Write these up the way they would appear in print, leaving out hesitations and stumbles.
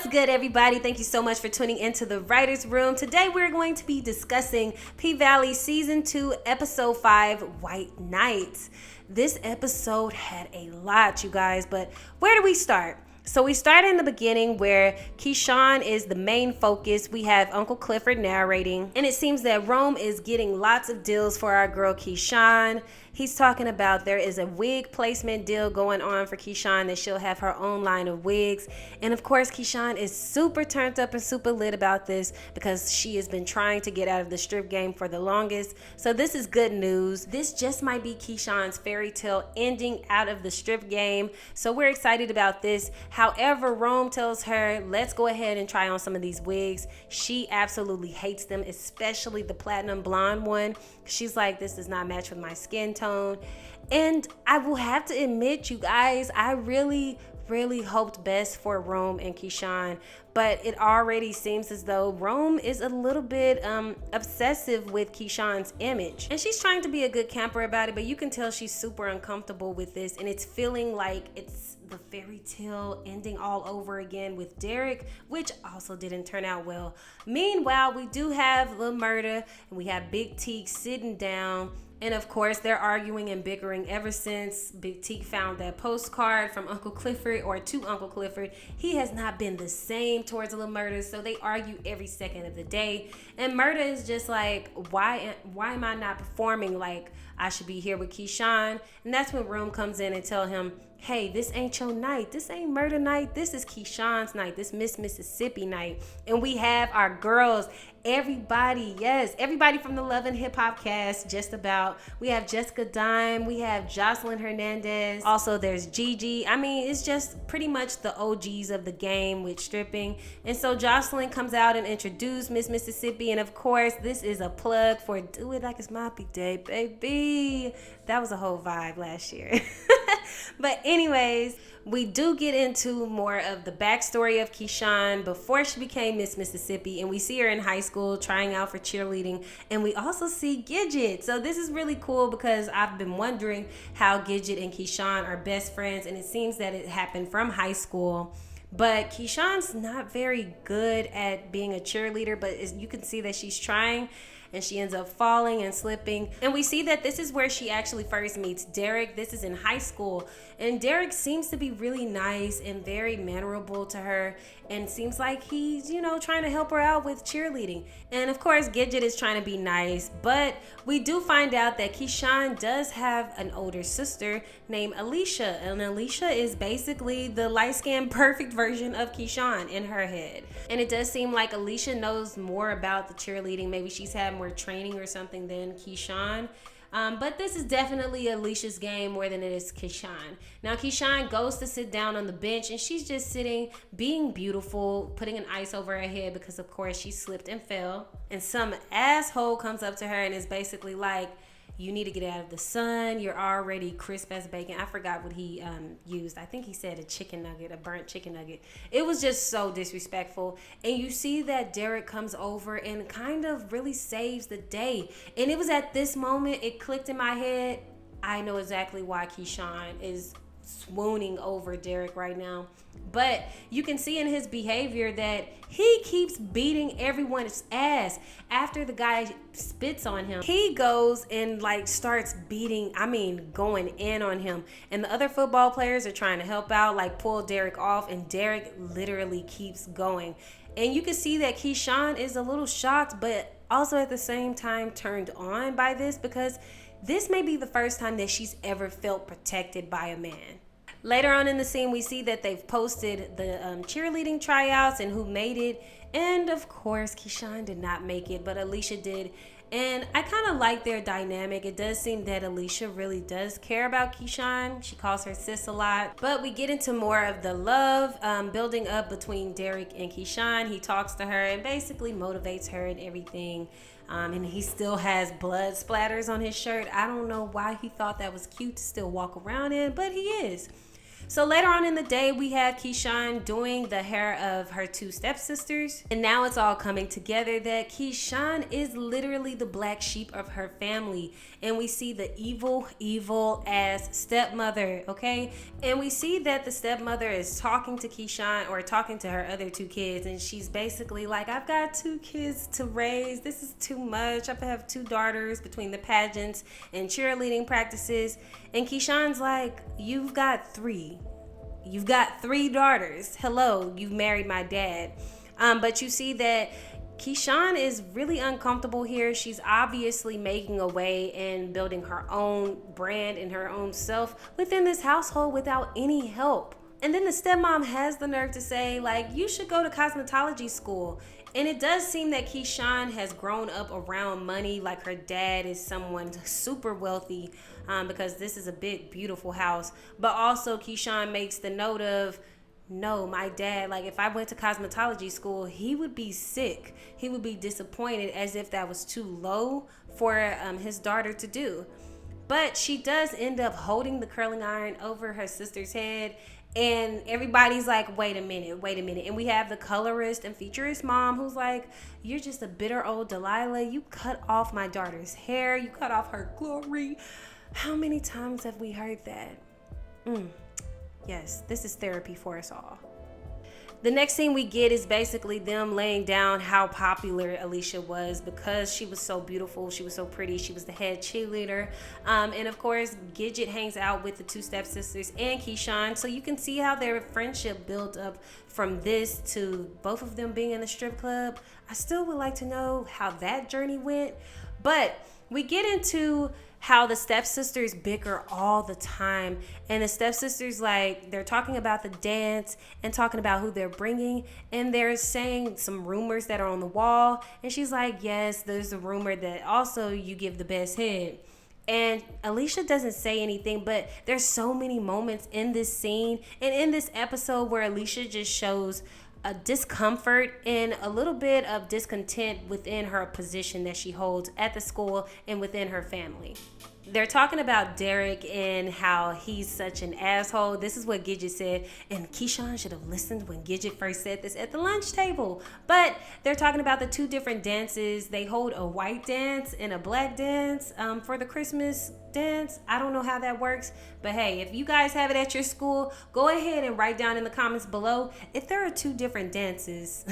What's good, everybody? Thank you so much for tuning into the Writer's Room. Today we're going to be discussing P-Valley Season 2, Episode 5, White Nights. This episode had a lot, you guys, but where do we start? So we start in the beginning where Keyshawn is the main focus. We have Uncle Clifford narrating, and it seems that Rome is getting lots of deals for our girl Keyshawn. He's talking about there is a wig placement deal going on for Keyshawn, that she'll have her own line of wigs. And of course, Keyshawn is super turned up and super lit about this because she has been trying to get out of the strip game for the longest. So this is good news. This just might be Keyshawn's fairy tale ending out of the strip game. So we're excited about this. However, Rome tells her, let's go ahead and try on some of these wigs. She absolutely hates them, especially the platinum blonde one. She's like, this does not match with my skin tone. And I will have to admit, you guys, I really hoped best for Rome and Keyshawn, but it already seems as though Rome is a little bit obsessive with Keyshawn's image, and she's trying to be a good camper about it, but you can tell she's super uncomfortable with this, and it's feeling like it's the fairy tale ending all over again with Derek, which also didn't turn out well. Meanwhile, we do have Lil Murda and we have Big Teak sitting down. And of course, they're arguing and bickering ever since Big Teak found that postcard from Uncle Clifford, or to Uncle Clifford. He has not been the same towards Lil Murda, so they argue every second of the day. And Murda is just like, why am I not performing like I should be here with Keyshawn? And that's when Rome comes in and tell him, hey, this ain't your night. This ain't Murda night. This is Keyshawn's night. This Miss Mississippi night. And we have our girls, everybody, yes, everybody from the Love and Hip Hop cast, just about. We have Jessica Dime. We have Jocelyn Hernandez. Also, there's Gigi. I mean, it's just pretty much the OGs of the game with stripping. And so Jocelyn comes out and introduced Miss Mississippi. And of course, this is a plug for Do It Like It's Moppy Day, baby. That was a whole vibe last year. But anyways, we do get into more of the backstory of Keyshawn before she became Miss Mississippi, and we see her in high school trying out for cheerleading, and we also see Gidget. So this is really cool because I've been wondering how Gidget and Keyshawn are best friends, and it seems that it happened from high school. But Keyshawn's not very good at being a cheerleader, but you can see that she's trying, and she ends up falling and slipping. And we see that this is where she actually first meets Derek. This is in high school. And Derek seems to be really nice and very mannerable to her, and seems like he's, trying to help her out with cheerleading. And of course, Gidget is trying to be nice, but we do find out that Keyshawn does have an older sister named Alicia. And Alicia is basically the light-skinned perfect version of Keyshawn in her head. And it does seem like Alicia knows more about the cheerleading. Maybe she's had more training or something than Keyshawn. But this is definitely Alicia's game more than it is Keyshawn. Now, Keyshawn goes to sit down on the bench, and she's just sitting, being beautiful, putting an ice over her head because, of course, she slipped and fell. And some asshole comes up to her and is basically like, you need to get out of the sun. You're already crisp as bacon. I forgot what he used. I think he said a chicken nugget, a burnt chicken nugget. It was just so disrespectful. And you see that Derek comes over and kind of really saves the day. And it was at this moment it clicked in my head. I know exactly why Keyshawn is swooning over Derek right now. But you can see in his behavior that he keeps beating everyone's ass. After the guy spits on him, he goes and starts going in on him. And the other football players are trying to help out, pull Derek off, and Derek literally keeps going. And you can see that Keyshawn is a little shocked, but also at the same time turned on by this, because this may be the first time that she's ever felt protected by a man. Later on in the scene, we see that they've posted the cheerleading tryouts and who made it. And of course, Keyshawn did not make it, but Alicia did. And I kind of like their dynamic. It does seem that Alicia really does care about Keyshawn. She calls her sis a lot. But we get into more of the love building up between Derek and Keyshawn. He talks to her and basically motivates her and everything. And he still has blood splatters on his shirt. I don't know why he thought that was cute to still walk around in, but he is. So later on in the day, we have Keyshawn doing the hair of her two stepsisters. And now it's all coming together that Keyshawn is literally the black sheep of her family. And we see the evil ass stepmother, okay? And we see that the stepmother is talking to Keyshawn, or talking to her other two kids. And she's basically like, I've got two kids to raise. This is too much. I have two daughters between the pageants and cheerleading practices. And Keyshawn's like, you've got three. You've got three daughters. Hello, you've married my dad. But you see that Keyshawn is really uncomfortable here. She's obviously making a way and building her own brand and her own self within this household without any help. And then the stepmom has the nerve to say, like, you should go to cosmetology school. And it does seem that Keyshawn has grown up around money, like her dad is someone super wealthy, because this is a big, beautiful house. But also Keyshawn makes the note of, no, my dad, like if I went to cosmetology school, he would be sick. He would be disappointed, as if that was too low for his daughter to do. But she does end up holding the curling iron over her sister's head. And everybody's like, wait a minute. And we have the colorist and featurist mom who's like, you're just a bitter old Delilah. You cut off my daughter's hair. You cut off her glory. How many times have we heard that? Yes, this is therapy for us all. The next thing we get is basically them laying down how popular Alicia was, because she was so beautiful, she was so pretty, she was the head cheerleader. And of course, Gidget hangs out with the two stepsisters and Keyshawn, so you can see how their friendship built up from this to both of them being in the strip club. I still would like to know how that journey went, but we get into how the stepsisters bicker all the time. And the stepsisters, like, they're talking about the dance and talking about who they're bringing. And they're saying some rumors that are on the wall. And she's like, yes, there's a rumor that also you give the best head. And Alicia doesn't say anything, but there's so many moments in this scene and in this episode where Alicia just shows a discomfort and a little bit of discontent within her position that she holds at the school and within her family. They're talking about Derek and how he's such an asshole. This is what Gidget said, and Keyshawn should have listened when Gidget first said this at the lunch table. But they're talking about the two different dances. They hold a white dance and a black dance for the Christmas dance. I don't know how that works, but hey, if you guys have it at your school, go ahead and write down in the comments below if there are two different dances.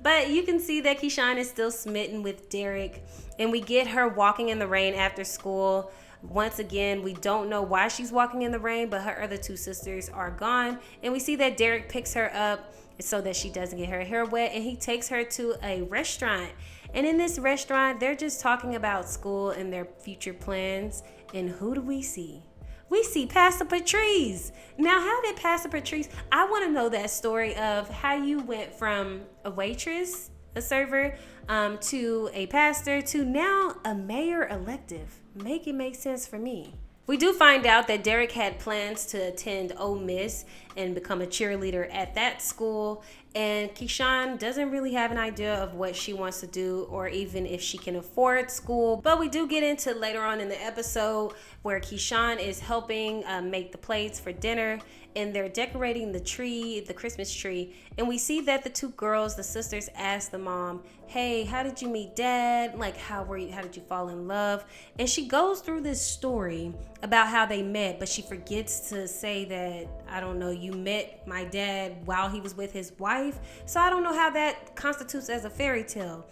But you can see that Keyshawn is still smitten with Derek, and we get her walking in the rain after school. Once again, we don't know why she's walking in the rain, but her other two sisters are gone. And we see that Derek picks her up so that she doesn't get her hair wet, and he takes her to a restaurant. And in this restaurant, they're just talking about school and their future plans. And who do we see? We see Pastor Patrice. Now, how did Pastor Patrice, I want to know that story of how you went from a waitress, a server, to a pastor, to now a mayor elective. Make it make sense for me. We do find out that Derek had plans to attend Ole Miss and become a cheerleader at that school. And Keyshawn doesn't really have an idea of what she wants to do or even if she can afford school. But we do get into later on in the episode where Keyshawn is helping make the plates for dinner, and they're decorating the tree, the Christmas tree. And we see that the two girls, the sisters, ask the mom, hey, how did you meet dad? Like, how did you fall in love? And she goes through this story about how they met, but she forgets to say that, I don't know, you met my dad while he was with his wife. So I don't know how that constitutes as a fairy tale.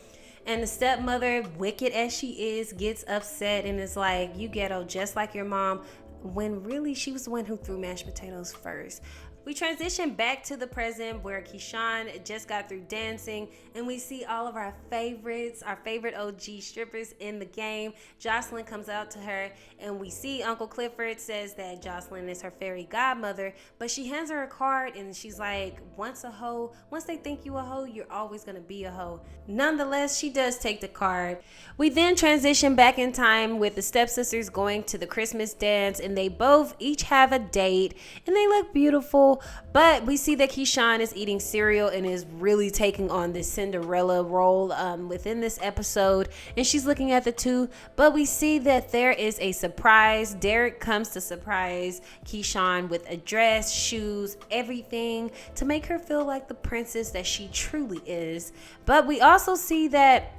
And the stepmother, wicked as she is, gets upset and is like, you ghetto just like your mom, when really she was the one who threw mashed potatoes first. We transition back to the present where Keyshawn just got through dancing, and we see all of our favorites, our favorite OG strippers in the game. Jocelyn comes out to her, and we see Uncle Clifford says that Jocelyn is her fairy godmother, but she hands her a card and she's like, once they think you a hoe, you're always gonna be a hoe. Nonetheless, she does take the card. We then transition back in time with the stepsisters going to the Christmas dance, and they both each have a date, and they look beautiful. uncomfortable. But we see that Keyshawn is eating cereal and is really taking on this Cinderella role within this episode. And she's looking at the two. But we see that there is a surprise. Derek comes to surprise Keyshawn with a dress, shoes, everything to make her feel like the princess that she truly is. But we also see that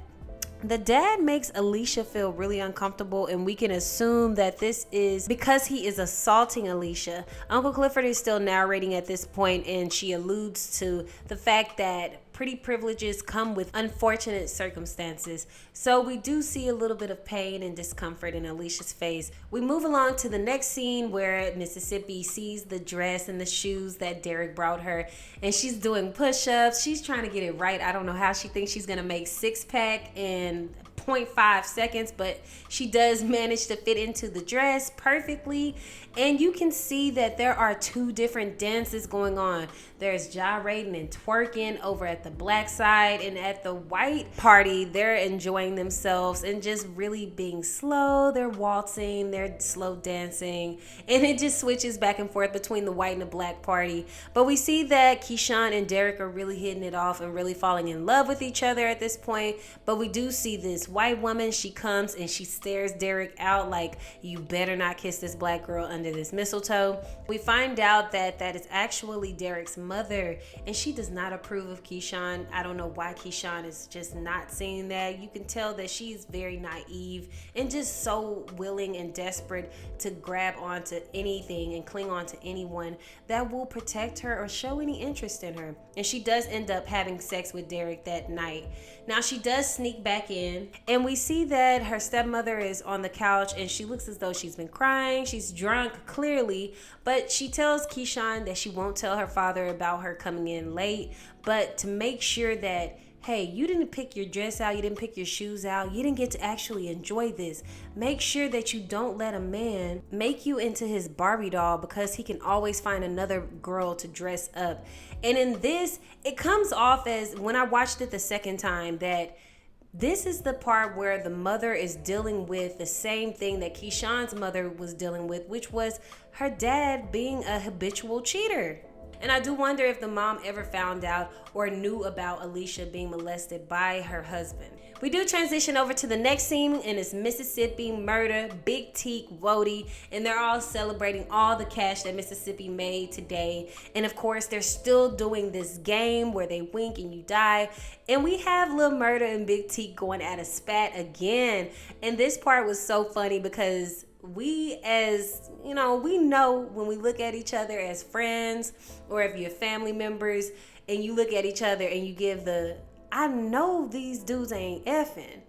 the dad makes Alicia feel really uncomfortable, and we can assume that this is because he is assaulting Alicia. Uncle Clifford is still narrating at this point, and she alludes to the fact that pretty privileges come with unfortunate circumstances. So we do see a little bit of pain and discomfort in Alicia's face. We move along to the next scene where Mississippi sees the dress and the shoes that Derek brought her, and she's doing push-ups. She's trying to get it right. I don't know how she thinks she's gonna make six-pack in 0.5 seconds, but she does manage to fit into the dress perfectly. And you can see that there are two different dances going on. There's gyrating and twerking over at the black side, and at the white party they're enjoying themselves and just really being slow. They're waltzing, they're slow dancing, and it just switches back and forth between the white and the black party. But we see that Keyshawn and Derek are really hitting it off and really falling in love with each other at this point. But we do see this white woman, she comes and she stares Derek out like, you better not kiss this black girl under this mistletoe. We find out that that is actually Derek's mother, and she does not approve of Keyshawn. I don't know why Keyshawn is just not seeing that. You can tell that she's very naive and just so willing and desperate to grab onto anything and cling on to anyone that will protect her or show any interest in her. And she does end up having sex with Derek that night. Now she does sneak back in, and we see that her stepmother is on the couch, and she looks as though she's been crying. She's drunk, clearly, but she tells Keyshawn that she won't tell her father about her coming in late, but to make sure that, hey, you didn't pick your dress out, you didn't pick your shoes out, you didn't get to actually enjoy this. Make sure that you don't let a man make you into his Barbie doll, because he can always find another girl to dress up. And in this, it comes off as, when I watched it the second time, that this is the part where the mother is dealing with the same thing that Keyshawn's mother was dealing with, which was her dad being a habitual cheater. And I do wonder if the mom ever found out or knew about Alicia being molested by her husband. We do transition over to the next scene, and it's Mississippi, Murder, Big Teak, Woddy, and they're all celebrating all the cash that Mississippi made today. And of course, they're still doing this game where they wink and you die. And we have Lil Murder and Big Teak going at a spat again. And this part was so funny because we, as you know, we know when we look at each other as friends, or if you're family members and you look at each other and you give the, I know these dudes ain't effing.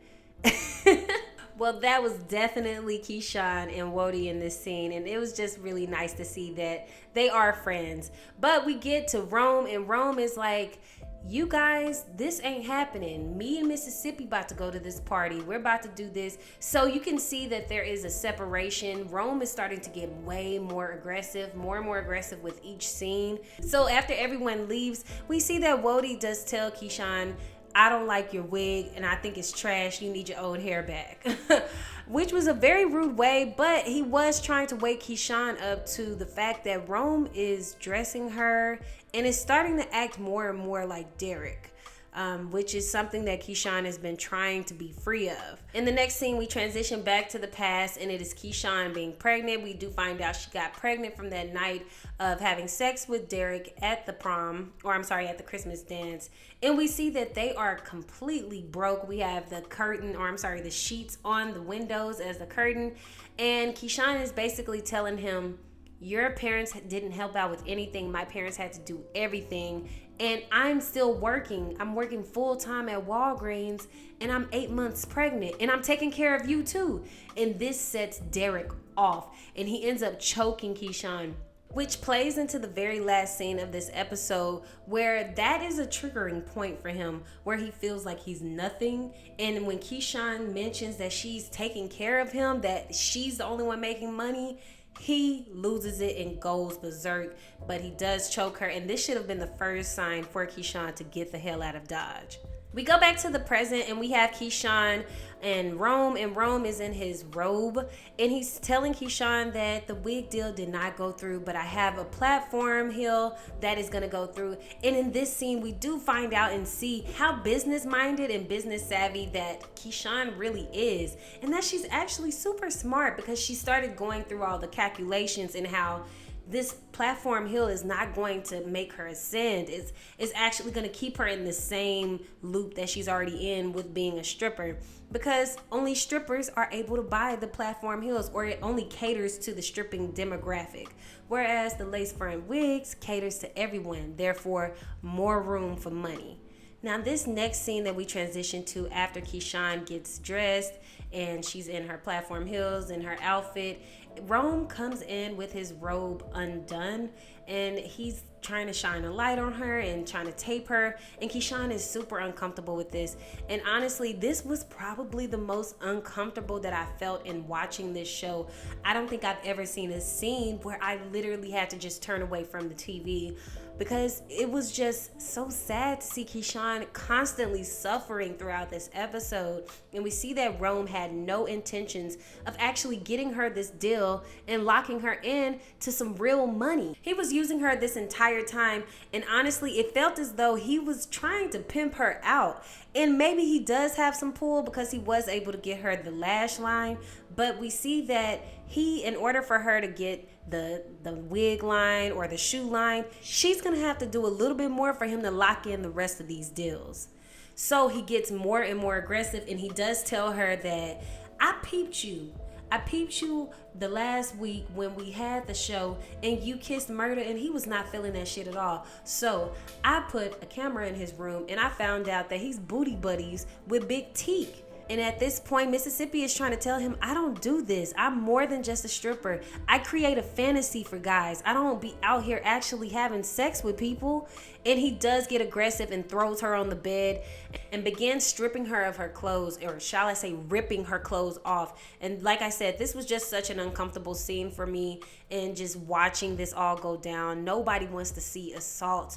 Well, that was definitely Keyshawn and Woddy in this scene, and it was just really nice to see that they are friends. But we get to Rome, and Rome is like, you guys, this ain't happening. Me and Mississippi about to go to this party. We're about to do this. So you can see that there is a separation. Rome is starting to get way more aggressive, more and more aggressive with each scene. So after everyone leaves, we see that Woddy does tell Keyshawn, I don't like your wig and I think it's trash. You need your old hair back. Which was a very rude way, but he was trying to wake Keyshawn up to the fact that Rome is dressing her and is starting to act more and more like Derek. Which is something that Keyshawn has been trying to be free of. In the next scene, we transition back to the past, and it is Keyshawn being pregnant. We do find out she got pregnant from that night of having sex with Derek at the prom, or I'm sorry, at the Christmas dance. And we see that they are completely broke. We have the curtain, or I'm sorry, the sheets on the windows as the curtain. And Keyshawn is basically telling him, your parents didn't help out with anything. My parents had to do everything. And I'm still working. I'm working full time at Walgreens, and I'm 8 months pregnant, and I'm taking care of you too. And this sets Derek off, and he ends up choking Keyshawn, which plays into the very last scene of this episode, where that is a triggering point for him, where he feels like he's nothing. And when Keyshawn mentions that she's taking care of him, that she's the only one making money, he loses it and goes berserk, but he does choke her. And this should have been the first sign for Keyshawn to get the hell out of Dodge. We go back to the present and we have Keyshawn and Rome is in his robe, and he's telling Keyshawn that the wig deal did not go through, but I have a platform hill that is going to go through. And in this scene, we do find out and see how business minded and business savvy that Keyshawn really is, and that she's actually super smart, because she started going through all the calculations and how this platform hill is not going to make her ascend. It's actually going to keep her in the same loop that she's already in with being a stripper, because only strippers are able to buy the platform hills, or it only caters to the stripping demographic, whereas the lace front wigs caters to everyone, therefore more room for money. Now, this next scene that we transition to after Keyshawn gets dressed and she's in her platform heels and her outfit, Rome comes in with his robe undone, and he's trying to shine a light on her and trying to tape her, and Keyshawn is super uncomfortable with this. And honestly, this was probably the most uncomfortable that I felt in watching this show. I don't think I've ever seen a scene where I literally had to just turn away from the TV, because it was just so sad to see Keyshawn constantly suffering throughout this episode. And we see that Rome had no intentions of actually getting her this deal and locking her in to some real money. He was using her this entire time, and honestly, it felt as though he was trying to pimp her out. And maybe he does have some pull, because he was able to get her the lash line, but we see that in order for her to get the wig line or the shoe line, she's gonna have to do a little bit more for him to lock in the rest of these deals. So he gets more and more aggressive, and he does tell her that I peeped you the last week when we had the show, and you kissed Murder, and he was not feeling that shit at all. So I put a camera in his room, and I found out that he's booty buddies with Big Teak. And at this point, Mississippi is trying to tell him, I don't do this. I'm more than just a stripper. I create a fantasy for guys. I don't be out here actually having sex with people. And he does get aggressive and throws her on the bed and begins stripping her of her clothes, or shall I say ripping her clothes off. And like I said, this was just such an uncomfortable scene for me, and just watching this all go down. Nobody wants to see assault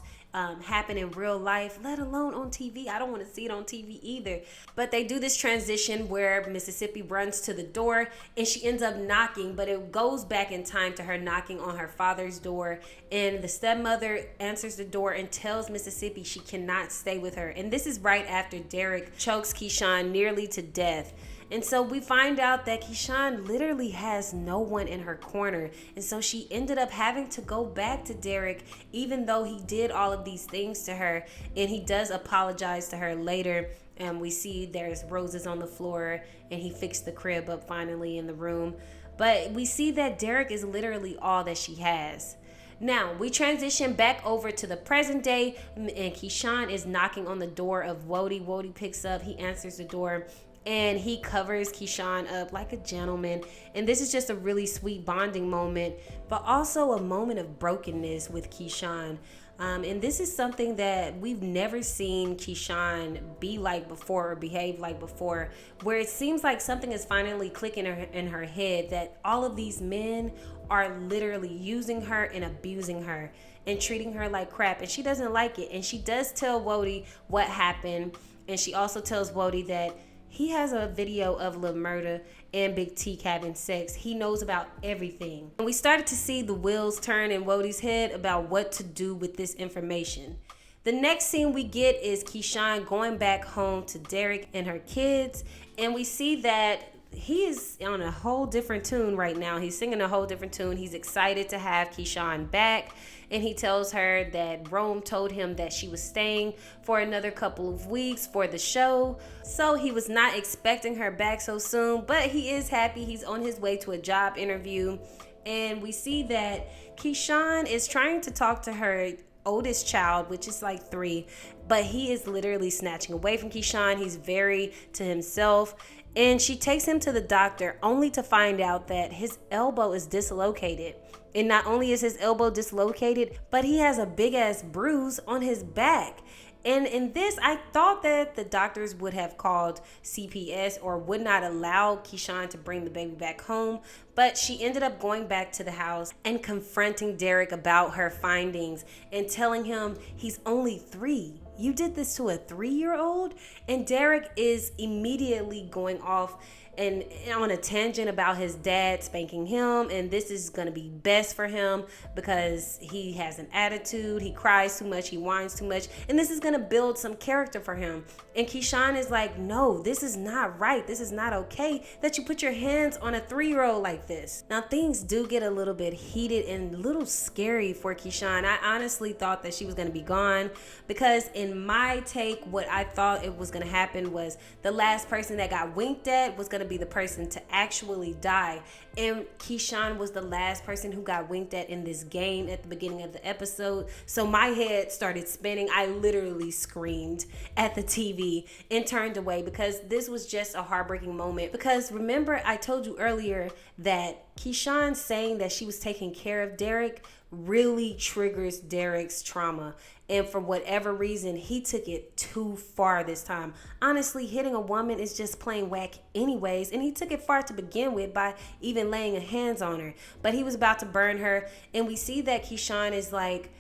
happen in real life, let alone on TV. I don't want to see it on TV either. But they do this transition where Mississippi runs to the door and she ends up knocking, but it goes back in time to her knocking on her father's door, and the stepmother answers the door and tells Mississippi she cannot stay with her. And this is right after Derek chokes Keyshawn nearly to death. And so we find out that Keyshawn literally has no one in her corner. And so she ended up having to go back to Derek, even though he did all of these things to her. And he does apologize to her later. And we see there's roses on the floor, and he fixed the crib up finally in the room. But we see that Derek is literally all that she has. Now, we transition back over to the present day, and Keyshawn is knocking on the door of Woddy. Woddy picks up, he answers the door, and he covers Keyshawn up like a gentleman. And this is just a really sweet bonding moment, but also a moment of brokenness with Keyshawn. And this is something that we've never seen Keyshawn be like before, or behave like before, where it seems like something is finally clicking in her head, that all of these men are literally using her and abusing her and treating her like crap, and she doesn't like it. And she does tell Woddy what happened, and she also tells Woddy that he has a video of Lil Murda and Big Teak having sex. He knows about everything. And we started to see the wheels turn in Woddy's head about what to do with this information. The next scene we get is Keyshawn going back home to Derek and her kids, and we see that he is on a whole different tune right now. He's singing a whole different tune. He's excited to have Keyshawn back, and he tells her that Rome told him that she was staying for another couple of weeks for the show, so he was not expecting her back so soon, but he is happy. He's on his way to a job interview, and we see that Keyshawn is trying to talk to her oldest child, which is like 3, but he is literally snatching away from Keyshawn. He's very to himself, and she takes him to the doctor only to find out that his elbow is dislocated. And not only is his elbow dislocated, but he has a big ass bruise on his back. And in this, I thought that the doctors would have called CPS or would not allow Keyshawn to bring the baby back home. But she ended up going back to the house and confronting Derek about her findings and telling him he's only 3. You did this to a 3-year-old? And Derek is immediately going off and on a tangent about his dad spanking him, and this is going to be best for him because he has an attitude, he cries too much, he whines too much, and this is going to build some character for him. And Keyshawn is like, no, this is not right. This is not okay that you put your hands on a 3-year-old like this. Now, things do get a little bit heated and a little scary for Keyshawn. I honestly thought that she was going to be gone because in my take, what I thought it was going to happen was the last person that got winked at was going to be the person to actually die. And Keyshawn was the last person who got winked at in this game at the beginning of the episode. So my head started spinning. I literally screamed at the TV and turned away because this was just a heartbreaking moment. Because remember, I told you earlier that Keyshawn saying that she was taking care of Derek really triggers Derek's trauma. And for whatever reason, he took it too far this time. Honestly, hitting a woman is just plain whack anyways. And he took it far to begin with by even laying hands on her. But he was about to burn her. And we see that Keyshawn is like,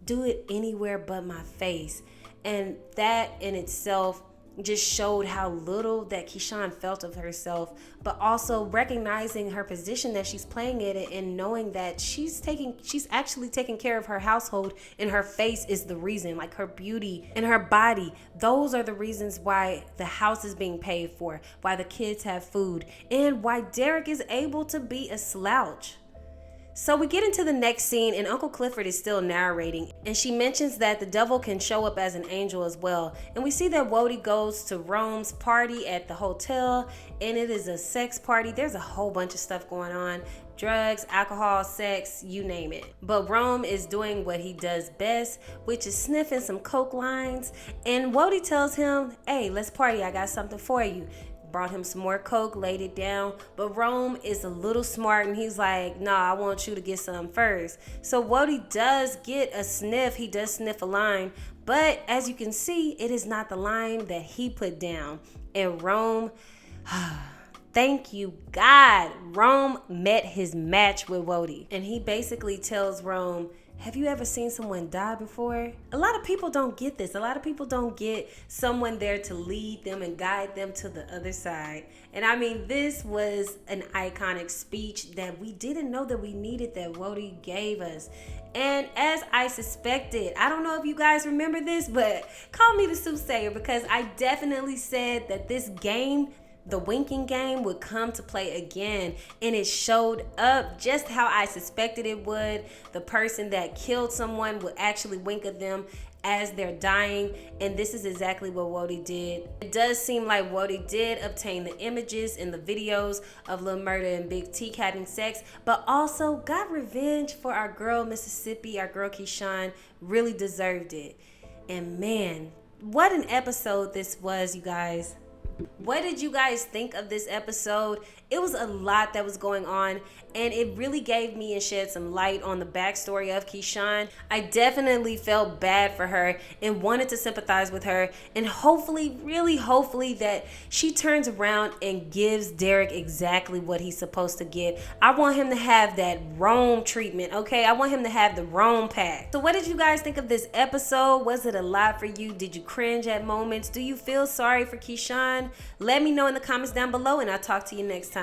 do it anywhere but my face. And that in itself just showed how little that Keyshawn felt of herself, but also recognizing her position that she's playing in it and knowing that she's actually taking care of her household, and her face is the reason, like her beauty and her body. Those are the reasons why the house is being paid for, why the kids have food, and why Derek is able to be a slouch. So we get into the next scene and Uncle Clifford is still narrating, and she mentions that the devil can show up as an angel as well. And we see that Woddy goes to Rome's party at the hotel, and it is a sex party. There's a whole bunch of stuff going on. Drugs, alcohol, sex, you name it. But Rome is doing what he does best, which is sniffing some coke lines. And Woddy tells him, hey, let's party. I got something for you. Brought him some more coke, laid it down. But Rome is a little smart and he's like, nah, I want you to get some first. So Woddy does get a sniff. He does sniff a line. But as you can see, it is not the line that he put down. And Rome, thank you, God. Rome met his match with Woddy. And he basically tells Rome, have you ever seen someone die before? A lot of people don't get this. A lot of people don't get someone there to lead them and guide them to the other side. And I mean, this was an iconic speech that we didn't know that we needed, that Woddy gave us. And as I suspected, I don't know if you guys remember this, but call me the soothsayer, because I definitely said that this game, the winking game, would come to play again, and it showed up just how I suspected it would. The person that killed someone would actually wink at them as they're dying, and this is exactly what Woddy did. It does seem like Woddy did obtain the images and the videos of Lil Murda and Big T having sex, but also got revenge for our girl Mississippi. Our girl Keyshawn really deserved it. And man, what an episode this was, you guys. What did you guys think of this episode? It was a lot that was going on, and it really gave me and shed some light on the backstory of Keyshawn. I definitely felt bad for her and wanted to sympathize with her, and hopefully, really hopefully, that she turns around and gives Derek exactly what he's supposed to get. I want him to have that Rome treatment, okay? I want him to have the Rome pack. So what did you guys think of this episode? Was it a lot for you? Did you cringe at moments? Do you feel sorry for Keyshawn? Let me know in the comments down below, and I'll talk to you next time.